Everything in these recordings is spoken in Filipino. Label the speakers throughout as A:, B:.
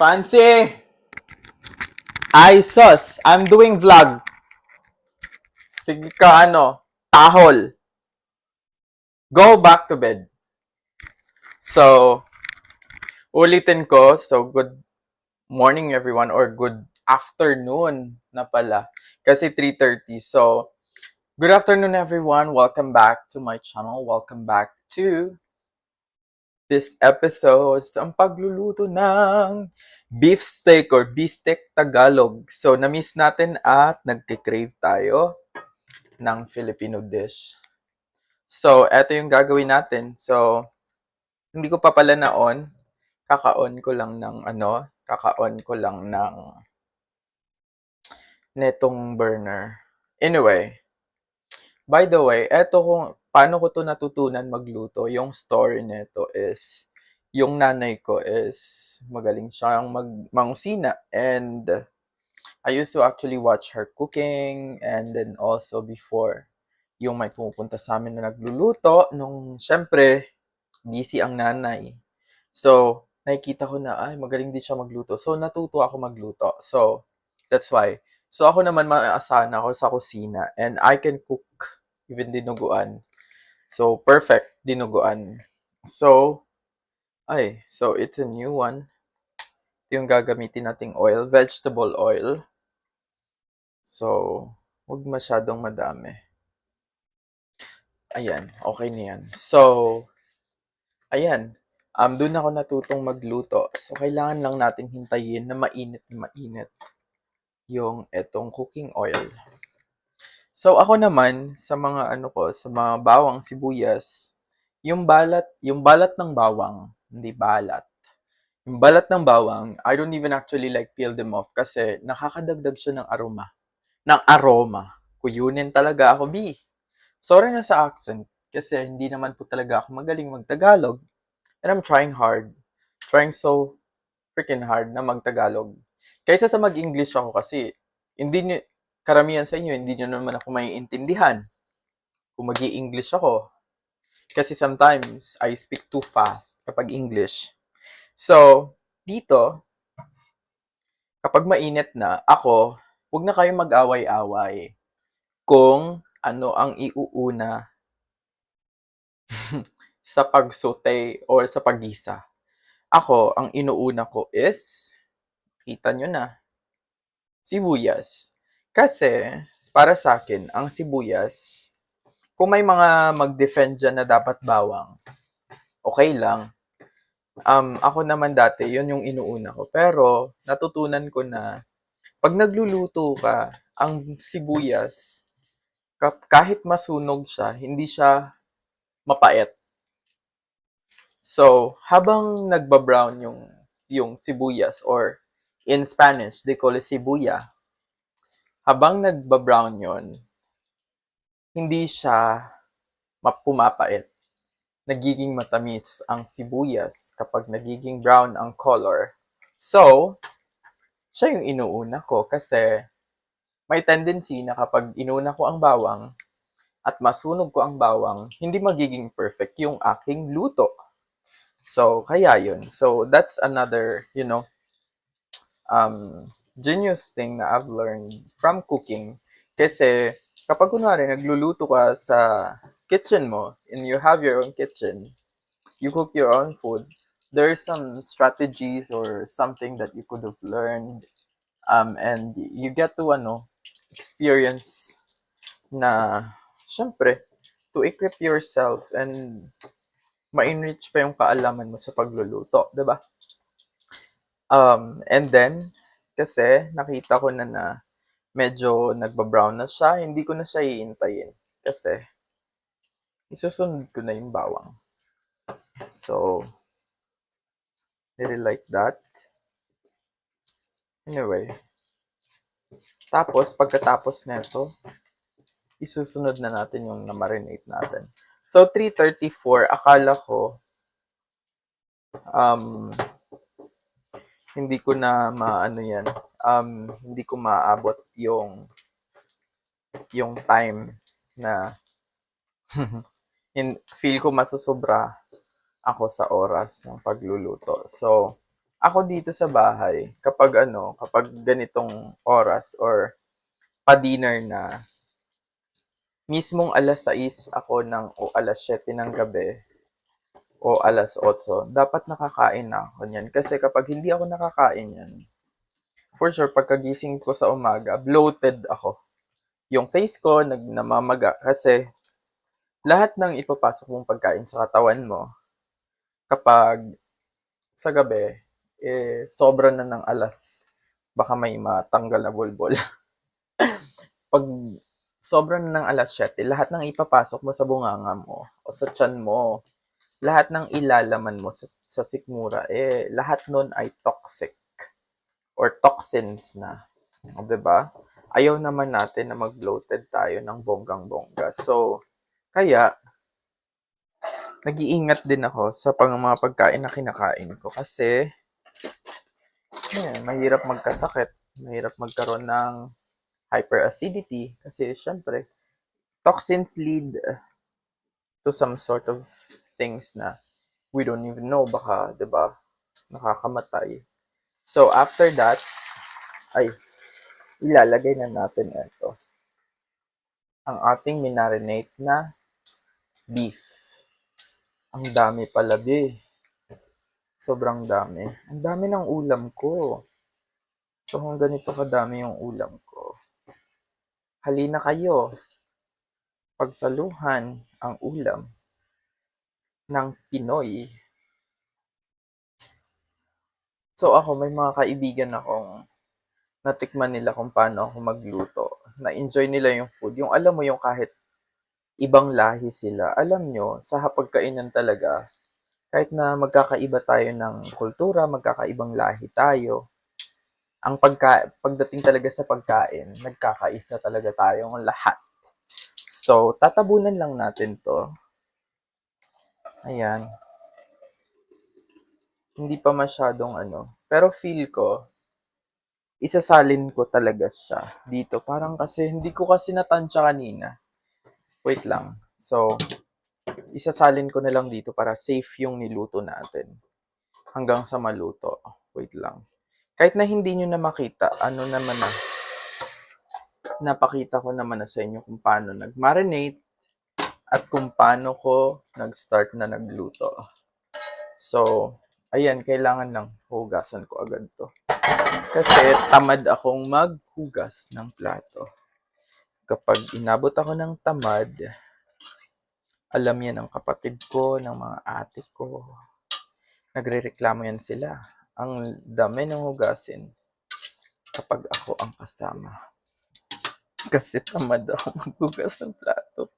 A: Fancy! Ay, sus! I'm doing vlog. Sige ka, tahol. Go back to bed. So, ulitin ko. So, good morning everyone or good afternoon na pala. Kasi 3:30. So, good afternoon everyone. Welcome back to my channel. Welcome back to this episode. Ang pagluluto ng beef steak or beefsteak Tagalog. So, na-miss natin at nagkikrave tayo ng Filipino dish. So, eto yung gagawin natin. So, hindi ko pa pala na-on. Kaka-on ko lang ng netong burner. Anyway, by the way, eto kung paano ko to natutunan magluto. Yung story nito is, yung nanay ko is magaling siyang mangusina and I used to actually watch her cooking and then also before yung may pumupunta sa amin na nagluluto nung syempre busy ang nanay. So, nakikita ko na ay magaling din siya magluto. So, natuto ako magluto. So, that's why. So, ako naman maaasahan ako sa kusina and I can cook even dinuguan. So, perfect dinuguan. So, so it's a new one. Ito yung gagamitin nating oil, vegetable oil. So, huwag masyadong madami. Ayan, okay na yan. So, ayan. Doon ako natutong magluto. So, kailangan lang nating hintayin na mainit yung etong cooking oil. So, ako naman, sa mga sa mga bawang sibuyas, yung balat ng bawang, hindi balat. Yung balat ng bawang, I don't even actually like peel them off kasi nakakadagdag siya ng aroma. Kuyunin talaga ako, B. Sorry na sa accent kasi hindi naman po talaga ako magaling mag-Tagalog. And I'm trying hard. Trying so freaking hard na mag-Tagalog. Kaysa sa mag-English ako kasi karamihan sa inyo, hindi nyo naman ako maiintindihan kung mag-i-English ako. Kasi sometimes, I speak too fast kapag English. So, dito, kapag mainit na, huwag na kayong mag-away-away kung ano ang iuuna sa pag-saute or sa paggisa. Ako, ang inuuna ko is, kita nyo na, sibuyas. Kasi, para sa akin, ang sibuyas, kung may mga mag-defend dyan na dapat bawang, okay lang. Ako naman dati, yun yung inuuna ko. Pero, natutunan ko na, pag nagluluto ka, ang sibuyas, kahit masunog siya, hindi siya mapait. So, habang nagbabrown yung sibuyas, or in Spanish, they call it sibuya, habang nagbabrown yon, hindi siya pumapait. Nagiging matamis ang sibuyas kapag nagiging brown ang color. So, siya yung inuuna ko kasi may tendency na kapag inuna ko ang bawang at masunog ko ang bawang, hindi magiging perfect yung aking luto. So, kaya yun. So, that's another, genius thing na I've learned from cooking. Kasi, kapag kunwari nagluluto ka sa kitchen mo, and you have your own kitchen, you cook your own food, there's some strategies or something that you could have learned, and you get to, experience na, syempre, to equip yourself and ma-enrich pa yung kaalaman mo sa pagluluto, 'di ba? And then, kasi nakita ko na medyo nagba-brown na siya, hindi ko na siya iintayin. Kasi, isusunod ko na yung bawang. So, really like that. Anyway. Tapos, pagkatapos nito, isusunod na natin yung na-marinate natin. So, 3:34, akala ko, hindi ko na hindi ko maabot yung time na feel ko masusobra ako sa oras ng pagluluto. So, Ako dito sa bahay, kapag ganitong oras or pa-dinner na, mismong alas 6 ako o alas 7 ng gabi o alas 8, dapat nakakain na ako niyan. Kasi kapag hindi ako nakakain yan, for sure, pagkagising ko sa umaga, bloated ako. Yung face ko, namamaga. Kasi lahat ng ipapasok mong pagkain sa katawan mo, kapag sa gabi, sobra na ng alas, baka may matanggal na bulbol. Pag sobra na ng alas 7, lahat ng ipapasok mo sa bunganga mo o sa tiyan mo, lahat ng ilalaman mo sa sikmura, lahat nun ay toxic or toxins na. O, diba? Ayaw naman natin na mag-bloated tayo ng bonggang-bongga. So, kaya, nag-iingat din ako sa mga pagkain na kinakain ko kasi mahirap magkasakit, mahirap magkaroon ng hyperacidity kasi syempre, toxins lead to some sort of things na we don't even know, baka, 'di ba, nakakamatay. So after that, ay ilalagay na natin ito, ang ating minarinate na beef. Ang dami pala, be. Sobrang dami. Ang dami ng ulam ko. So kung ganito kadami yung ulam ko, halina kayo, pagsaluhan ang ulam ng Pinoy. So ako, may mga kaibigan akong natikman nila kung paano ako magluto. Na-enjoy nila yung food. Yung alam mo yung kahit ibang lahi sila. Alam nyo, sa hapagkainan talaga, kahit na magkakaiba tayo ng kultura, magkakaibang lahi tayo, pagdating talaga sa pagkain, nagkakaisa talaga tayong lahat. So, tatabunan lang natin to. Ayan. Hindi pa masyadong Pero feel ko, isasalin ko talaga siya dito. Parang kasi, hindi ko kasi natansya kanina. Wait lang. So, isasalin ko na lang dito para safe yung niluto natin. Hanggang sa maluto. Wait lang. Kahit na hindi nyo na makita, napakita ko naman na sa inyo kung paano nag-marinate at kung paano ko nag-start na nagluto. So, ayan, kailangan lang hugasan ko agad to. Kasi tamad akong maghugas ng plato. Kapag inabot ako ng tamad, alam yan ng kapatid ko, ng mga ate ko. Nagrereklamo yan sila. Ang dami ng hugasin kapag ako ang kasama. Kasi tamad ako maghugas ng plato.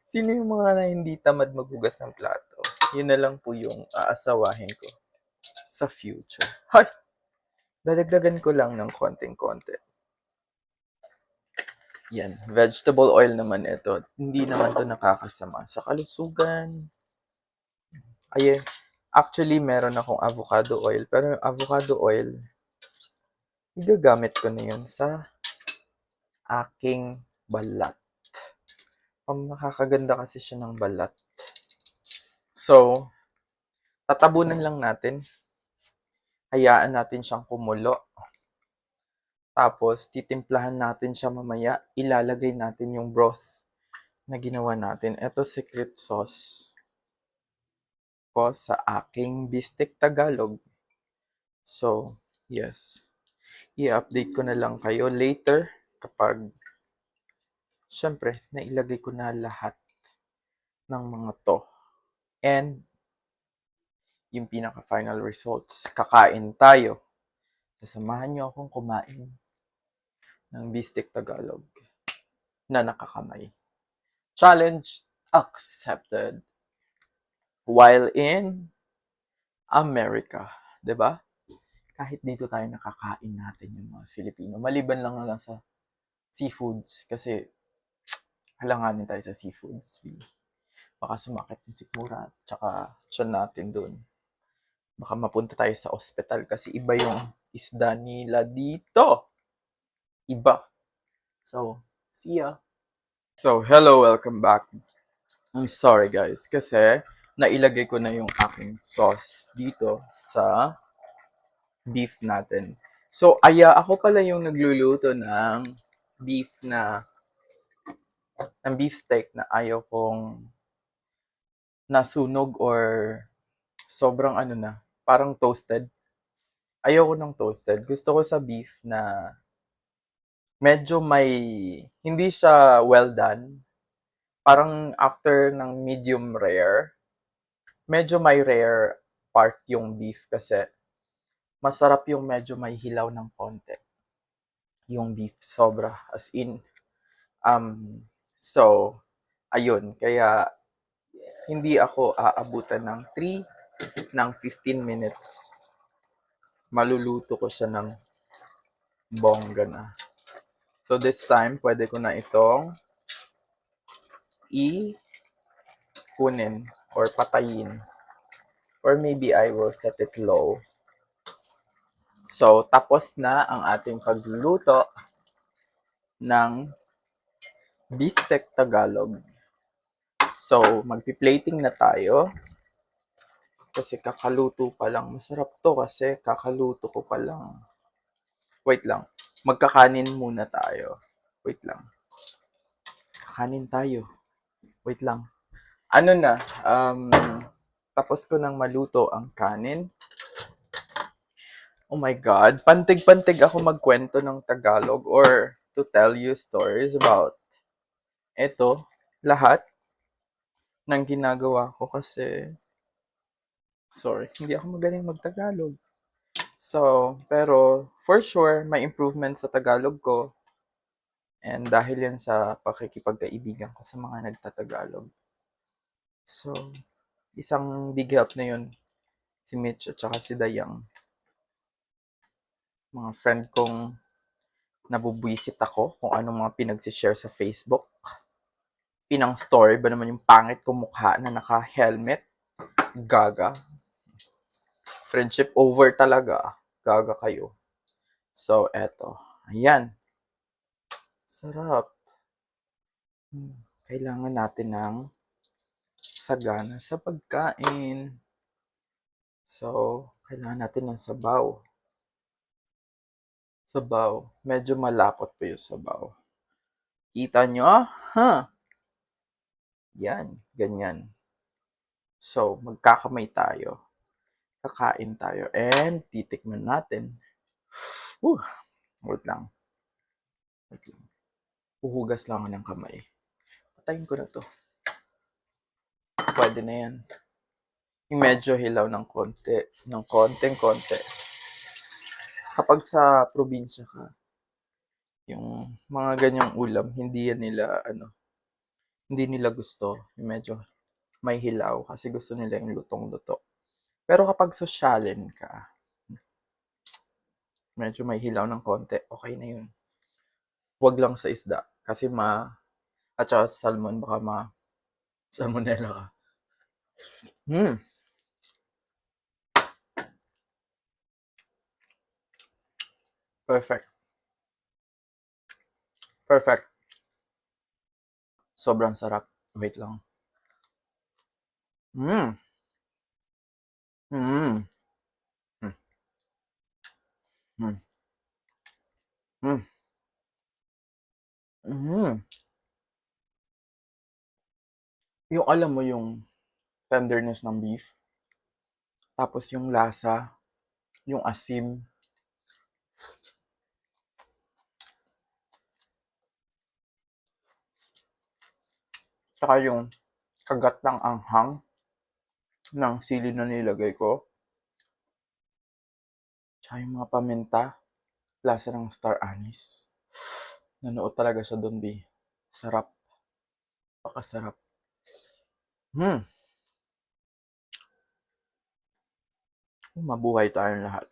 A: Sino yung mga na hindi tamad maghugas ng plato? Yun na lang po yung aasawahin ko sa future. Hay! Dadagdagan ko lang ng konting-konti. Yan. Vegetable oil naman ito. Hindi naman to nakakasama sa kalusugan. Ay, actually, meron akong avocado oil. Pero yung avocado oil, igagamit ko na yun sa aking balat. Nakakaganda kasi siya ng balat. So, tatabunan lang natin. Hayaan natin siyang kumulo. Tapos, titimplahan natin siya mamaya. Ilalagay natin yung broth na ginawa natin. Ito, secret sauce ko sa aking Bistek Tagalog. So, yes. I-update ko na lang kayo later kapag, syempre, nailagay ko na lahat ng mga to. And, yung pinaka-final results. Kakain tayo. Sasamahan niyo akong kumain ng Bistek Tagalog na nakakamay. Challenge accepted. While in America. 'Di ba? Kahit dito tayo nakakain natin yung mga Filipino. Maliban lang sa seafoods. Kasi halanganin tayo sa seafoods. Baka sumakit yung sikmura. Tsaka tiyan natin dun. Baka mapunta tayo sa ospital kasi iba yung isda nila dito. Iba. So, see ya. So, hello, welcome back. I'm sorry guys kasi nailagay ko na yung aking sauce dito sa beef natin. So, ako pala yung nagluluto beef na, ng beef steak na ayaw kong nasunog or sobrang ano na, parang toasted. Ayoko ng toasted. Gusto ko sa beef na medyo hindi siya well done. Parang after ng medium rare, medyo may rare part yung beef kasi masarap yung medyo may hilaw ng konti. Yung beef, sobra. As in, so, ayun. Kaya, hindi ako aabutan ng 15 minutes. Maluluto ko siya ng bongga na. So, this time, pwede ko na itong kunin or patayin. Or maybe I will set it low. So, tapos na ang ating pagluluto ng Bistek Tagalog. So, magpi-plating na tayo. Kasi kakaluto pa lang. Masarap to kasi kakaluto ko pa lang. Wait lang. Magkakanin muna tayo. Wait lang. Kakanin tayo. Wait lang. Ano na, tapos ko nang maluto ang kanin. Oh my God. Pantig-pantig ako magkwento ng Tagalog or to tell you stories about ito, lahat ng ginagawa ko kasi, sorry, hindi ako magaling mag-Tagalog. So, pero for sure, may improvement sa Tagalog ko. And dahil yan sa pakikipagkaibigan ko sa mga nagtatagalog. So, isang big help na yun, si Mitch at saka si Dayang. Mga friend kong nabubwisit ako kung anong mga pinagsishare sa Facebook. Pinang story ba naman yung pangit kong mukha na naka-helmet? Gaga. Friendship over talaga. Gaga kayo. So, eto. Ayan. Sarap. Kailangan natin ng sagana sa pagkain. So, kailangan natin ng sabaw. Sabaw. Medyo malapot pa yung sabaw. Kita nyo? Ha? Yan. Ganyan. So, magkakamay tayo. Kakain tayo. And, titikman natin. Whew. Wait lang. Wait lang. Uhugas lang ako ng kamay. Patayin ko na to. Pwede na yan. Yung medyo hilaw ng konti. Ng konting-konti. Kapag sa probinsya ka, yung mga ganyang ulam, hindi nila gusto. Yung medyo may hilaw kasi gusto nila yung lutong-luto. Pero kapag sosyalin ka, medyo may hilaw ng konti, okay na yun. Huwag lang sa isda kasi at saka sa salmon, baka salmonella ka. Perfect. Perfect. Sobrang sarap. Wait lang. Mm. Mm. Mm. Mm. Mm. Mm. Yung alam mo yung tenderness ng beef, tapos yung lasa, yung asim, tsaka yung kagat ng anghang ng sili na nilagay ko, tsaka yung mga paminta, lasa ng star anise. Nanood talaga siya doon, B. Sarap. Pakasarap. Hmm. Mabuhay tayong lahat.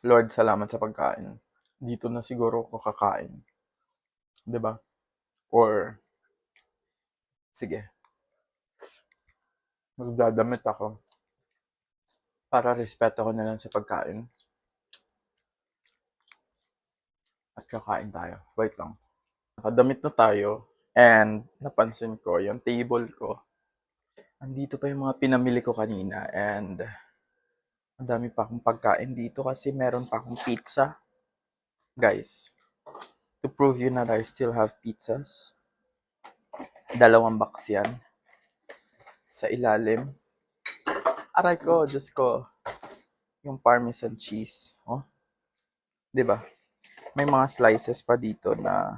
A: Lord, salamat sa pagkain. Dito na siguro ako kakain. 'Di ba? Or, sige, magdadamit ako para respeto ko na lang sa pagkain at kakain tayo. Wait lang. Nakadamit na tayo and napansin ko yung table ko. Andito pa yung mga pinamili ko kanina and Ang dami pa akong pagkain dito kasi meron pa akong pizza. Guys, to prove you that I still have pizzas, 2 box yan sa ilalim. Aray ko, Diyos ko, yung parmesan cheese. Oh, 'di ba? May mga slices pa dito na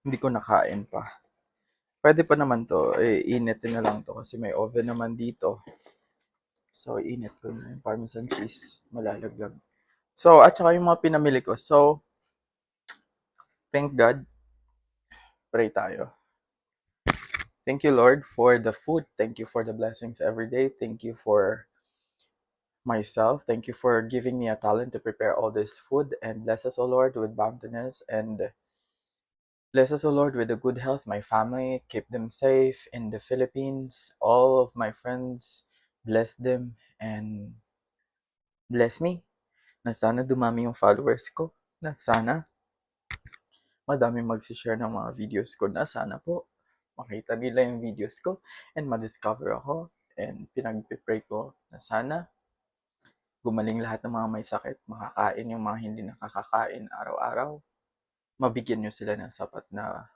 A: hindi ko nakain pa. Pwede pa naman to, initin na lang to kasi may oven naman dito. So, init ko na yung parmesan cheese. Malalaglag. So, at saka yung mga pinamili ko. So, thank God. Pray tayo. Thank you, Lord, for the food. Thank you for the blessings every day. Thank you for myself. Thank you for giving me a talent to prepare all this food. And bless us, O Lord, with bountiness. And bless us, O Lord, with a good health. My family, keep them safe in the Philippines. All of my friends, bless them. And bless me. Na sana dumami yung followers ko. Na sana madaming magsishare ng mga videos ko. Na sana po makita nila yung videos ko and ma-discover ako. And pinag-pray ko na sana gumaling lahat ng mga may sakit, makakain yung mga hindi nakakakain araw-araw. Mabigyan nyo sila ng sapat na,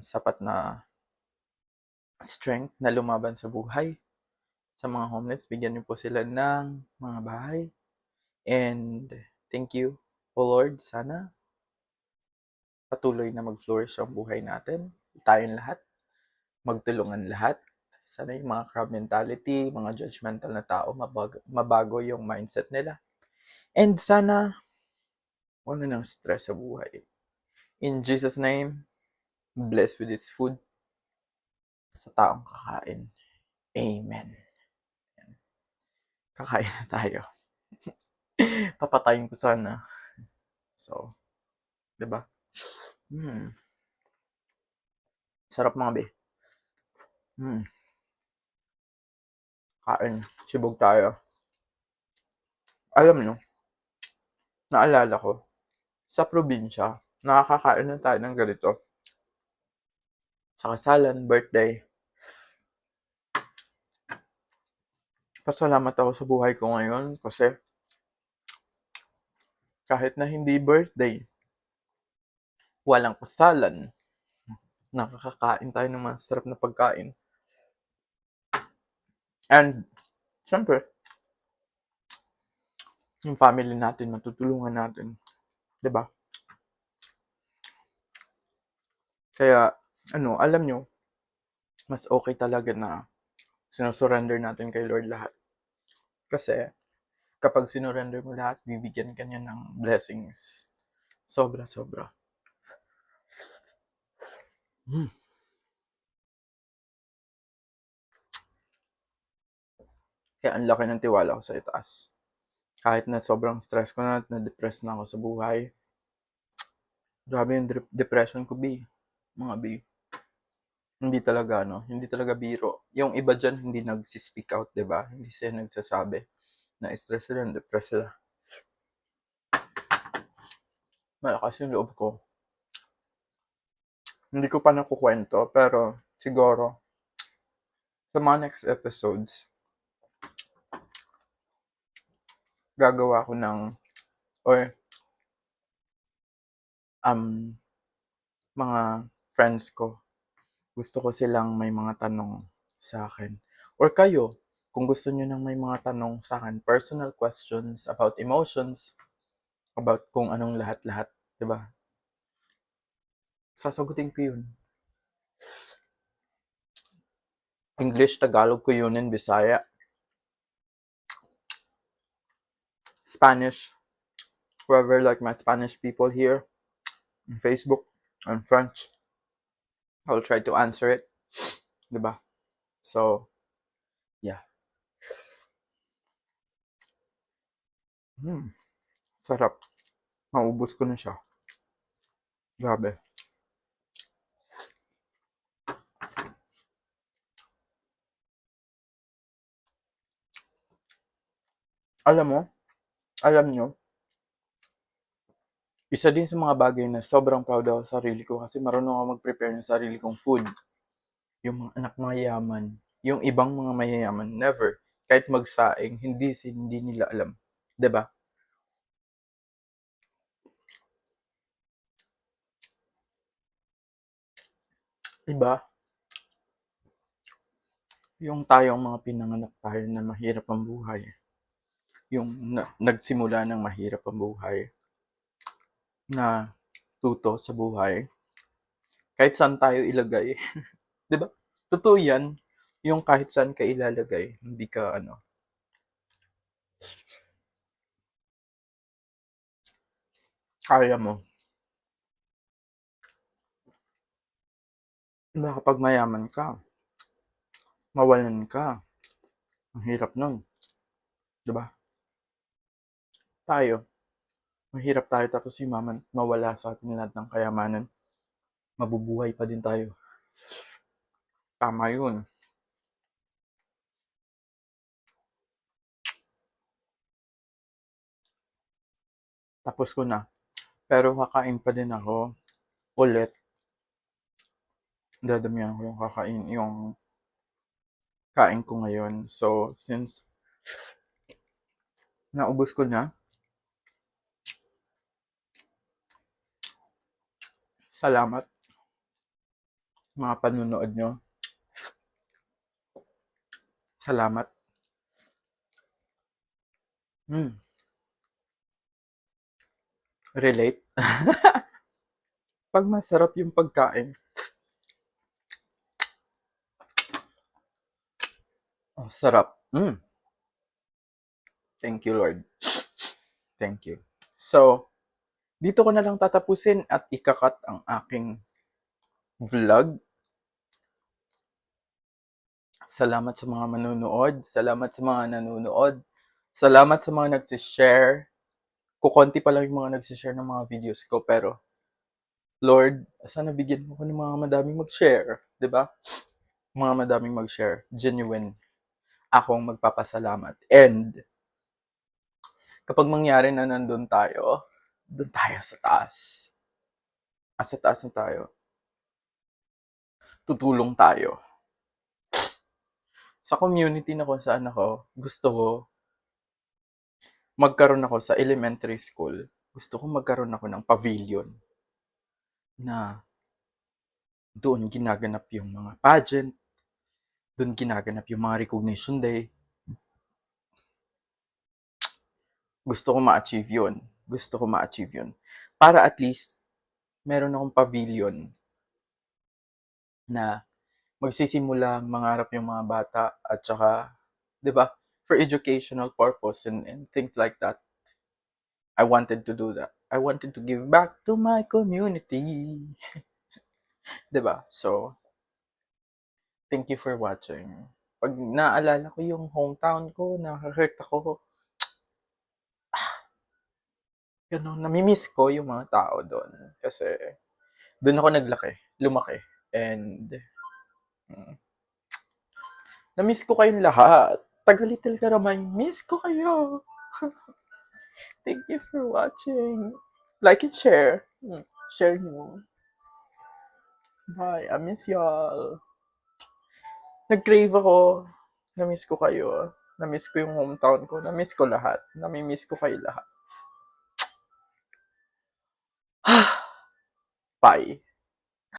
A: sapat na strength na lumaban sa buhay. Sa mga homeless, bigyan niyo po sila ng mga bahay. And thank you, O Lord, sana patuloy na mag-flourish ang buhay natin. Tayong lahat, magtulungan lahat. Sana yung mga crab mentality, mga judgmental na tao, mabago yung mindset nila. And sana wala nang stress sa buhay. In Jesus' name, bless with this food sa taong kakain. Amen. Kakain na tayo. Papatayin ko sana. So, 'di ba? Sarap mga be. Kain. Sibog tayo. Alam nyo, naalala ko, sa probinsya, nakakakain na tayo ng ganito. Sa kasalan, birthday. Pasalamat ako sa buhay ko ngayon kasi kahit na hindi birthday, walang kasalan, nakakakain tayo ng masarap na pagkain. And, syempre, yung family natin, matutulungan natin. 'Di ba? Kaya, alam nyo, mas okay talaga na sinusurrender natin kay Lord lahat. Kasi, kapag sinurrender mo lahat, bibigyan ka niya ng blessings. Sobra-sobra. Kaya ang laki ng tiwala ko sa itaas. Kahit na sobrang stress ko na at na-depress na ako sa buhay. Grabe yung depression ko, B. Mga B. Hindi talaga biro. Yung iba dyan, hindi nagsispeak out, diba? Hindi sila nagsasabi na stress sila, depressed sila. Malakas yung loob ko. Hindi ko pa nakukwento, pero siguro, sa mga next episodes, gagawa ko ng, or, mga friends ko, gusto ko silang may mga tanong sa akin. Or kayo, kung gusto nyo nang may mga tanong sa akin, personal questions about emotions, about kung anong lahat-lahat, diba? Sasagutin ko yun. English, Tagalog ko yun, and Bisaya. Spanish, whoever like my Spanish people here, on Facebook, on French, I'll try to answer it. Diba? So, yeah. Sarap. Maubos ko na siya. Grabe. Alam nyo, isa din sa mga bagay na sobrang proud ako sa sarili ko kasi marunong ako mag-prepare ng sarili kong food. Yung mga anak mayayaman, yung ibang mga mayayaman, never. kahit magsaing, hindi nila alam. 'Di ba? 'Di ba? Yung tayong mga pinanganak tayo na mahirap ang buhay, yung nagsimula ng mahirap ang buhay, na tuto sa buhay, kahit saan tayo ilagay, 'di ba? Totoo 'yan, yung kahit saan ka ilalagay, hindi ka ano, kaya mo. 'Di ba kapag mayaman ka, mawalan ka, ang hirap nun, 'di ba? Tayo, mahirap tayo tapos yumaman, mawala sa atin lahat ng kayamanan, mabubuhay pa din tayo. Tama yun. Tapos ko na. Pero kakain pa din ako ulit. Dadamihan ko yung kakain, yung kain ko ngayon. So, since naubos ko na, salamat mga panunood nyo. Salamat. Hmm, relate. Pag masarap yung pagkain, ang sarap. Thank you, Lord. Thank you. So, dito ko na lang tatapusin at ikakat ang aking vlog. Salamat sa mga manunood. Salamat sa mga nanonood. Salamat sa mga nagsishare. Kukonti pa lang yung mga nagsishare ng mga videos ko. Pero, Lord, sana bigyan mo ko ng mga madaming mag-share. 'Di ba? Mga madaming mag-share. Genuine. Akong magpapasalamat. And, kapag mangyari na nandun tayo, doon tayo sa taas. Sa taas na tayo. Tutulong tayo. Sa community na kung saan ako, gusto ko magkaroon ako sa elementary school. Gusto ko magkaroon ako ng pavilion na doon ginaganap yung mga pageant, doon ginaganap yung mga recognition day. Gusto ko ma-achieve yun. Gusto ko ma-achieve yun. Para at least, meron akong pavilion na magsisimula mangarap yung mga bata at saka, 'di ba, for educational purpose and things like that. I wanted to do that. I wanted to give back to my community. 'Di ba? So, thank you for watching. Pag naalala ko yung hometown ko, nakaka-hurt ako. Ganun, nami-miss ko yung mga tao doon. Kasi, doon ako naglaki, lumaki. And, mm, na-miss ko kayong lahat. Taga Little Karamay, miss ko kayo. Thank you for watching. Like and share. Share nyo. Bye. I miss y'all. Nag-crave ako. Na-miss ko kayo. Na-miss ko yung hometown ko. Na-miss ko lahat. Nami-miss ko kayo lahat. Bye.